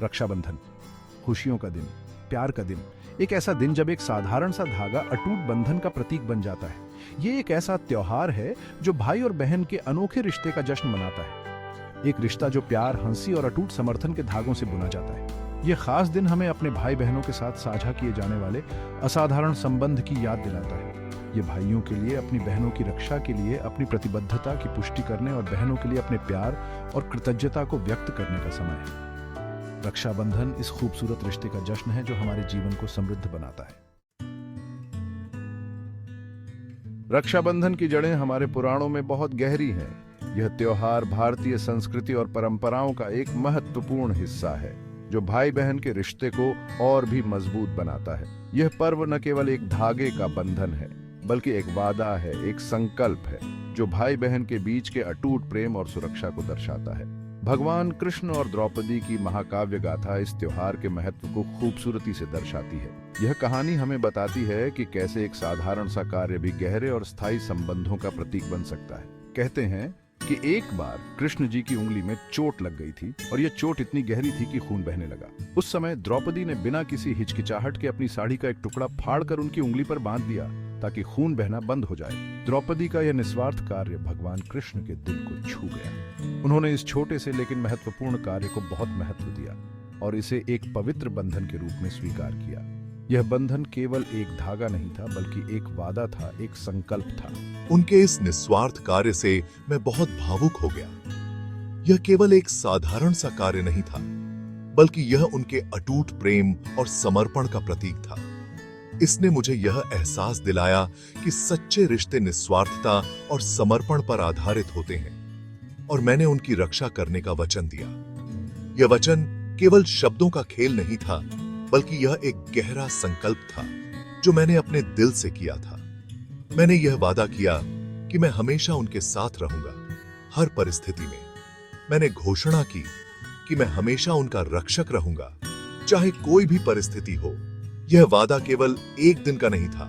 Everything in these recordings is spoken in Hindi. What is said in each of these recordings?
रक्षाबंधन, खुशियों का दिन, प्यार का दिन, एक ऐसा दिन जब एक साधारण सा धागा अटूट बंधन का प्रतीक बन जाता है। ये एक ऐसा त्योहार है जो भाई और बहन के अनोखे रिश्ते का जश्न मनाता है। एक रिश्ता जो प्यार, हंसी और अटूट समर्थन के धागों से बुना जाता है। ये खास दिन हमें अपने भाई बहनों के साथ साझा किए जाने वाले असाधारण संबंध की याद दिलाता है। ये भाइयों के लिए अपनी बहनों की रक्षा के लिए अपनी प्रतिबद्धता की पुष्टि करने और बहनों के लिए अपने प्यार और कृतज्ञता को व्यक्त करने का समय है। रक्षाबंधन इस खूबसूरत रिश्ते का जश्न है जो हमारे जीवन को समृद्ध बनाता है। रक्षाबंधन की जड़ें हमारे पुराणों में बहुत गहरी हैं। यह त्योहार भारतीय संस्कृति और परंपराओं का एक महत्वपूर्ण हिस्सा है जो भाई बहन के रिश्ते को और भी मजबूत बनाता है। यह पर्व न केवल एक धागे का बंधन है बल्कि एक वादा है, एक संकल्प है जो भाई बहन के बीच के अटूट प्रेम और सुरक्षा को दर्शाता है। भगवान कृष्ण और द्रौपदी की महाकाव्य गाथा इस त्योहार के महत्व को खूबसूरती से दर्शाती है। यह कहानी हमें बताती है कि कैसे एक साधारण सा कार्य भी गहरे और स्थायी संबंधों का प्रतीक बन सकता है। कहते हैं कि एक बार कृष्ण जी की उंगली में चोट लग गई थी और यह चोट इतनी गहरी थी कि खून बहने लगा। उस समय द्रौपदी ने बिना किसी हिचकिचाहट के अपनी साड़ी का एक टुकड़ा फाड़कर उनकी उंगली पर बांध दिया ताकि खून बहना बंद हो जाए। द्रौपदी का यह निस्वार्थ कार्य भगवान कृष्ण के दिल को छू गया। उन्होंने इस छोटे से लेकिन महत्वपूर्ण कार्य को बहुत महत्व दिया और इसे एक पवित्र बंधन के रूप में स्वीकार किया। यह बंधन केवल एक धागा नहीं था बल्कि एक वादा था, एक संकल्प था। उनके इस निस्वार्थ कार्य से मैं बहुत भावुक हो गया। यह केवल एक साधारण सा कार्य नहीं था बल्कि यह उनके अटूट प्रेम और समर्पण का प्रतीक था। इसने मुझे यह एहसास दिलाया कि सच्चे रिश्ते निस्वार्थता और समर्पण पर आधारित होते हैं और मैंने उनकी रक्षा करने का वचन दिया। यह वचन केवल शब्दों का खेल नहीं था बल्कि यह एक गहरा संकल्प था जो मैंने अपने दिल से किया था। मैंने यह वादा किया कि मैं हमेशा उनके साथ रहूंगा, हर परिस्थिति में। मैंने घोषणा की कि मैं हमेशा उनका रक्षक रहूंगा, चाहे कोई भी परिस्थिति हो। यह वादा केवल एक दिन का नहीं था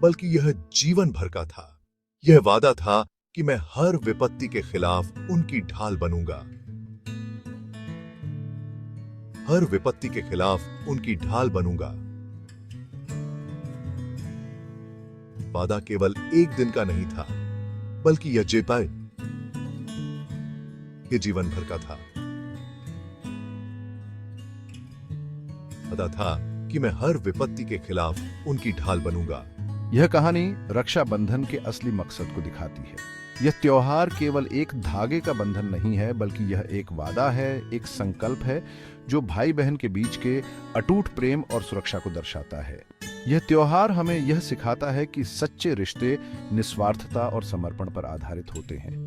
बल्कि यह जीवन भर का था। यह वादा था कि मैं हर विपत्ति के खिलाफ उनकी ढाल बनूंगा, हर विपत्ति के खिलाफ उनकी ढाल बनूंगा। वादा केवल एक दिन का नहीं था बल्कि यह जीवन भर का था। वादा था कि मैं हर विपत्ति के खिलाफ उनकी ढाल बनूंगा। यह कहानी रक्षाबंधन के असली मकसद को दिखाती है। यह त्योहार केवल एक धागे का बंधन नहीं है बल्कि यह एक वादा है, एक संकल्प है जो भाई बहन के बीच के अटूट प्रेम और सुरक्षा को दर्शाता है। यह त्योहार हमें यह सिखाता है कि सच्चे रिश्ते निस्वार्थता और समर्पण पर आधारित होते हैं।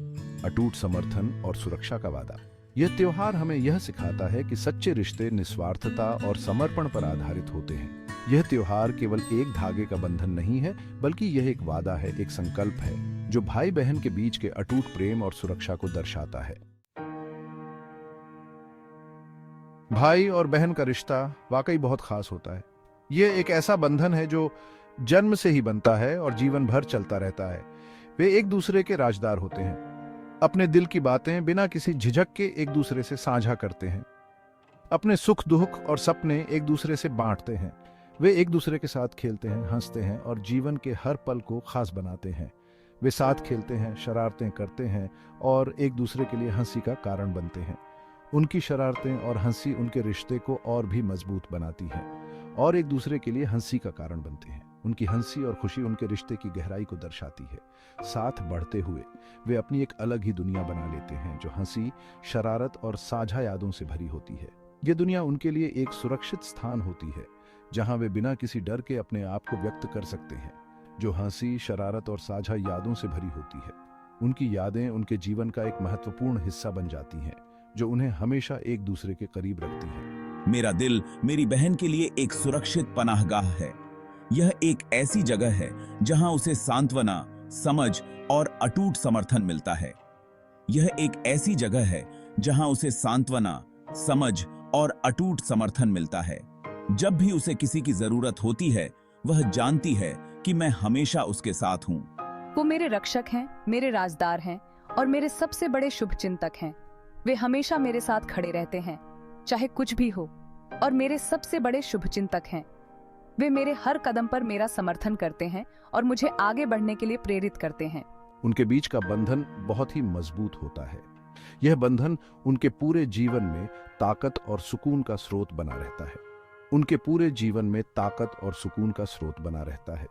अटूट समर्थन और सुरक्षा का वादा। यह त्योहार हमें यह सिखाता है कि सच्चे रिश्ते निस्वार्थता और समर्पण पर आधारित होते हैं। यह त्योहार केवल एक धागे का बंधन नहीं है बल्कि यह एक वादा है, एक संकल्प है जो भाई बहन के बीच के अटूट प्रेम और सुरक्षा को दर्शाता है। भाई और बहन का रिश्ता वाकई बहुत खास होता है। यह एक ऐसा बंधन है जो जन्म से ही बनता है और जीवन भर चलता रहता है। वे एक दूसरे के राजदार होते हैं, अपने दिल की बातें बिना किसी झिझक के एक दूसरे से साझा करते हैं, अपने सुख दुख और सपने एक दूसरे से बांटते हैं। वे एक दूसरे के साथ खेलते हैं, हंसते हैं और जीवन के हर पल को खास बनाते हैं। वे साथ खेलते हैं, शरारतें करते हैं और एक दूसरे के लिए हंसी का कारण बनते हैं। उनकी शरारतें और हंसी उनके रिश्ते को और भी मजबूत बनाती हैं और एक दूसरे के लिए हंसी का कारण बनते हैं। उनकी हंसी और खुशी उनके रिश्ते की गहराई को दर्शाती है। साथ बढ़ते हुए वे अपनी एक अलग ही दुनिया बना लेते हैं जो हंसी, शरारत और साझा यादों से भरी होती है। ये दुनिया उनके लिए एक सुरक्षित स्थान होती है जहां वे बिना किसी डर के अपने आप को व्यक्त कर सकते हैं, जो हंसी, शरारत और साझा यादों से भरी होती है। उनकी यादें उनके जीवन का एक महत्वपूर्ण हिस्सा बन जाती हैं जो उन्हें हमेशा एक दूसरे के करीब रखती है। मेरा दिल मेरी बहन के लिए एक सुरक्षित पनाहगाह है। यह एक ऐसी जगह है जहां उसे सांत्वना, समझ और अटूट समर्थन मिलता है। यह एक ऐसी जगह है जहां उसे सांत्वना, समझ और अटूट समर्थन मिलता है। जब भी उसे किसी की जरूरत होती है, वह जानती है कि मैं हमेशा उसके साथ हूं। वो मेरे रक्षक हैं, मेरे राजदार हैं और मेरे सबसे बड़े शुभचिंतक हैं। वे हमेशा मेरे साथ खड़े रहते हैं, चाहे कुछ भी हो। और मेरे सबसे बड़े शुभचिंतक हैं। वे मेरे हर कदम पर मेरा समर्थन करते हैं और मुझे आगे बढ़ने के लिए प्रेरित करते हैं। उनके बीच का बंधन बहुत ही मजबूत होता है। यह बंधन उनके पूरे जीवन में ताकत और सुकून का स्रोत बना रहता है। उनके पूरे जीवन में ताकत और सुकून का स्रोत बना रहता है।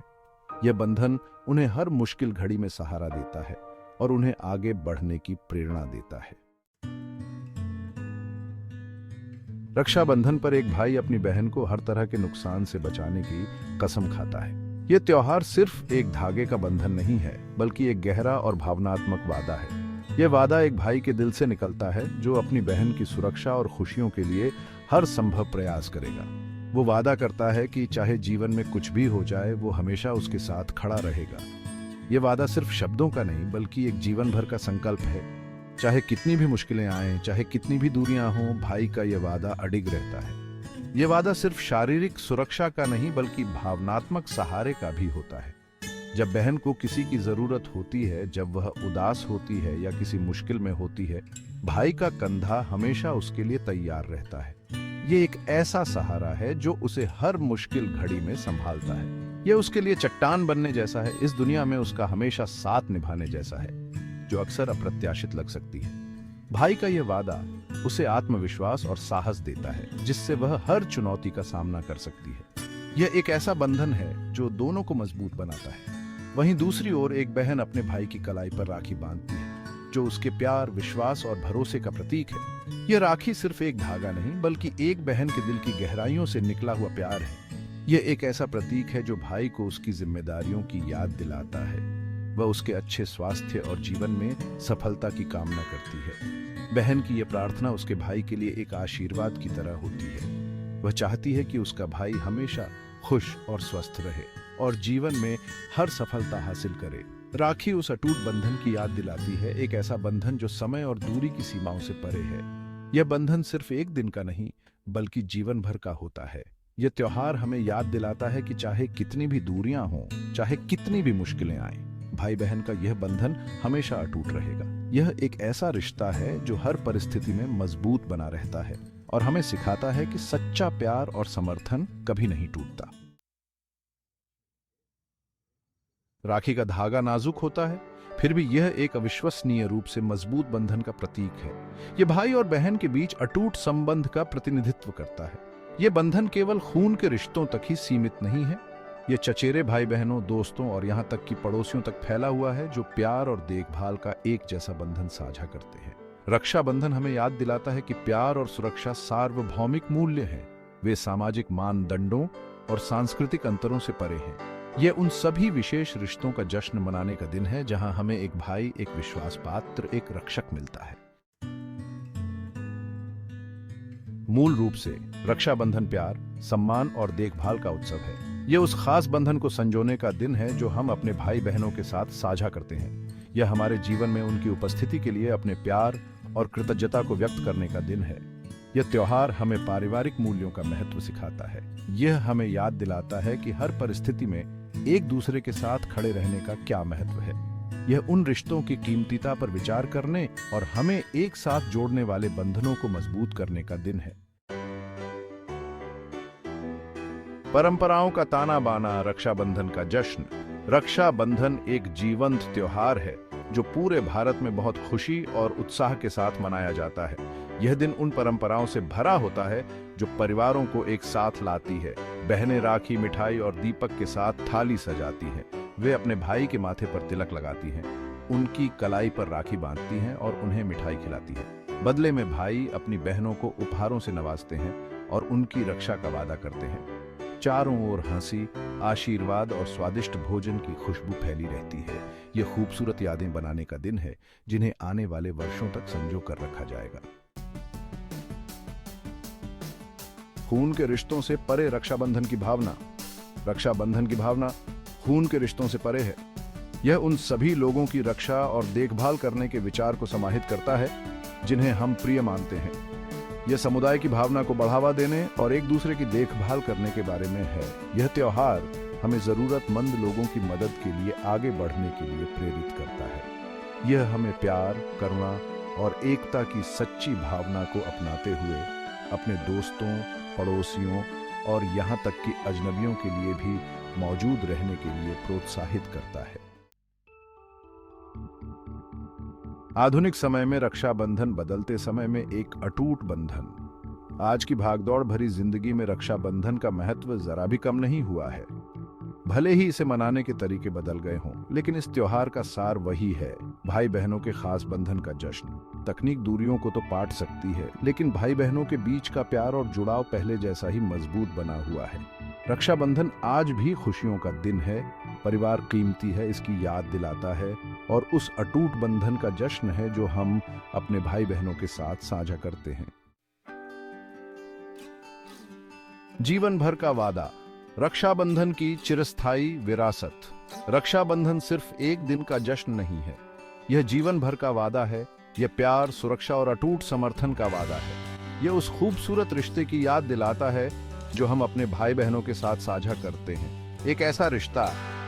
यह बंधन उन्हें हर मुश्किल घड़ी में सहारा देता है और उन्हें आगे बढ़ने की प्रेरणा देता है। रक्षाबंधन पर एक भाई अपनी बहन को हर तरह के नुकसान से बचाने की कसम खाता है। यह त्योहार सिर्फ एक धागे का बंधन नहीं है, बल्कि एक गहरा और भावनात्मक वादा है। यह वादा एक भाई के दिल से निकलता है जो अपनी बहन की सुरक्षा और खुशियों के लिए हर संभव प्रयास करेगा। वो वादा करता है कि चाहे जीवन में कुछ भी हो जाए, वो हमेशा उसके साथ खड़ा रहेगा। यह वादा सिर्फ शब्दों का नहीं, बल्कि एक जीवन भर का संकल्प है। चाहे कितनी भी मुश्किलें आएं, चाहे कितनी भी दूरियां हों, भाई का यह वादा अडिग रहता है। यह वादा सिर्फ शारीरिक सुरक्षा का नहीं, बल्कि भावनात्मक सहारे का भी होता है। जब बहन को किसी की जरूरत होती है, जब वह उदास होती है या किसी मुश्किल में होती है, भाई का कंधा हमेशा उसके लिए तैयार रहता है। ये एक ऐसा सहारा है जो उसे हर मुश्किल घड़ी में संभालता है। यह उसके लिए चट्टान बनने जैसा है, इस दुनिया में उसका हमेशा साथ निभाने जैसा है, जो अक्सर अप्रत्याशित लग सकती है। भाई का यह वादा उसे आत्मविश्वास और साहस देता है, जिससे वह हर चुनौती का सामना कर सकती है। यह एक ऐसा बंधन है जो दोनों को मजबूत बनाता है। वहीं दूसरी ओर एक बहन अपने भाई की कलाई पर राखी बांधती है, जो उसके प्यार, विश्वास और भरोसे का प्रतीक है। यह राखी सिर्फ एक धागा नहीं, बल्कि एक बहन के दिल की गहराइयों से निकला हुआ प्यार है। यह एक ऐसा प्रतीक है जो भाई को उसकी जिम्मेदारियों की याद दिलाता है। वह उसके अच्छे स्वास्थ्य और जीवन में सफलता की कामना करती है। बहन की यह प्रार्थना उसके भाई के लिए एक आशीर्वाद की तरह होती है। वह चाहती है कि उसका भाई हमेशा खुश और स्वस्थ रहे और जीवन में हर सफलता हासिल करे। राखी उस अटूट बंधन की याद दिलाती है, एक ऐसा बंधन जो समय और दूरी की सीमाओं से परे है। यह बंधन सिर्फ एक दिन का नहीं, बल्कि जीवन भर का होता है। यह त्योहार हमें याद दिलाता है कि चाहे कितनी भी दूरियां हों, चाहे कितनी भी मुश्किलें आएं, भाई बहन का यह बंधन हमेशा अटूट रहेगा। यह एक ऐसा रिश्ता है जो हर परिस्थिति में मजबूत बना रहता है और हमें सिखाता है कि सच्चा प्यार और समर्थन कभी नहीं टूटता। राखी का धागा नाजुक होता है, फिर भी यह एक अविश्वसनीय रूप से मजबूत बंधन का प्रतीक है। यह भाई और बहन के बीच अटूट संबंध का प्रतिनिधित्व करता है। यह बंधन केवल खून के रिश्तों तक ही सीमित नहीं है। यह चचेरे भाई बहनों, दोस्तों और यहाँ तक कि पड़ोसियों तक फैला हुआ है, जो प्यार और देखभाल का एक जैसा बंधन साझा करते हैं। रक्षाबंधन हमें याद दिलाता है कि प्यार और सुरक्षा सार्वभौमिक मूल्य हैं। वे सामाजिक मानदंडों और सांस्कृतिक अंतरों से परे हैं। यह उन सभी विशेष रिश्तों का जश्न मनाने का दिन है जहां हमें एक भाई, एक विश्वास पात्र, एक रक्षक मिलता है। मूल रूप से रक्षाबंधन प्यार, सम्मान और देखभाल का उत्सव है। यह उस खास बंधन को संजोने का दिन है जो हम अपने भाई बहनों के साथ साझा करते हैं। यह हमारे जीवन में उनकी उपस्थिति के लिए अपने प्यार और कृतज्ञता को व्यक्त करने का दिन है। यह त्योहार हमें पारिवारिक मूल्यों का महत्व सिखाता है। यह हमें याद दिलाता है कि हर परिस्थिति में एक दूसरे के साथ खड़े रहने का क्या महत्व है। यह उन रिश्तों की कीमतीता पर विचार करने और हमें एक साथ जोड़ने वाले बंधनों को मजबूत करने का दिन है। परंपराओं का ताना बाना, रक्षाबंधन का जश्न। रक्षाबंधन एक जीवंत त्योहार है जो पूरे भारत में बहुत खुशी और उत्साह के साथ मनाया जाता है। यह दिन उन परंपराओं से भरा होता है जो परिवारों को एक साथ लाती है। बहनें राखी, मिठाई और दीपक के साथ थाली सजाती हैं। वे अपने भाई के माथे पर तिलक लगाती हैं, उनकी कलाई पर राखी बांधती हैं और उन्हें मिठाई खिलाती हैं। बदले में भाई अपनी बहनों को उपहारों से नवाजते हैं और उनकी रक्षा का वादा करते हैं। चारों ओर हंसी, आशीर्वाद और स्वादिष्ट भोजन की खुशबू फैली रहती है। यह खूबसूरत यादें बनाने का दिन है जिन्हें आने वाले वर्षों तक संजो कर रखा जाएगा। खून के रिश्तों से परे रक्षाबंधन की भावना। रक्षाबंधन की भावना खून के रिश्तों से परे है। यह उन सभी लोगों की रक्षा और देखभाल करने के विचार को समाहित करता है जिन्हें हम प्रिय मानते हैं। यह समुदाय की भावना को बढ़ावा देने और एक दूसरे की देखभाल करने के बारे में है। यह त्योहार हमें जरूरतमंद लोगों की मदद के लिए आगे बढ़ने के लिए प्रेरित करता है। यह हमें प्यार, करुणा और एकता की सच्ची भावना को अपनाते हुए अपने दोस्तों, पड़ोसियों और यहाँ तक कि अजनबियों के लिए भी मौजूद रहने के लिए प्रोत्साहित करता है। आधुनिक समय में रक्षाबंधन बदलते समय में एक अटूट बंधन। आज की भागदौड़ भरी जिंदगी में रक्षाबंधन का महत्व जरा भी कम नहीं हुआ है। भले ही इसे मनाने के तरीके बदल गए हों, लेकिन इस त्योहार का सार वही है, भाई बहनों के खास बंधन का जश्न। तकनीक दूरियों को तो पाट सकती है, लेकिन भाई बहनों के बीच का प्यार और जुड़ाव पहले जैसा ही मजबूत बना हुआ है। रक्षाबंधन आज भी खुशियों का दिन है, परिवार कीमती है, इसकी याद दिलाता है और उस अटूट बंधन का जश्न है जो हम अपने भाई बहनों के साथ साझा करते हैं। जीवन भर का वादा, रक्षाबंधन की चिरस्थायी विरासत। रक्षाबंधन सिर्फ एक दिन का जश्न नहीं है, यह जीवन भर का वादा है। यह प्यार, सुरक्षा और अटूट समर्थन का वादा है। यह उस खूबसूरत रिश्ते की याद दिलाता है जो हम अपने भाई बहनों के साथ साझा करते हैं। एक ऐसा रिश्ता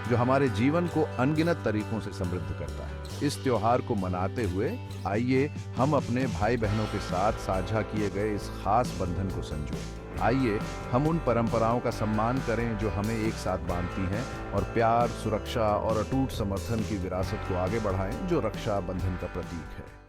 जो हमारे जीवन को अनगिनत तरीकों से समृद्ध करता है। इस त्योहार को मनाते हुए आइए हम अपने भाई बहनों के साथ साझा किए गए इस खास बंधन को संजोएं। आइए हम उन परंपराओं का सम्मान करें जो हमें एक साथ बांधती हैं और प्यार, सुरक्षा और अटूट समर्थन की विरासत को आगे बढ़ाएं जो रक्षा बंधन का प्रतीक है।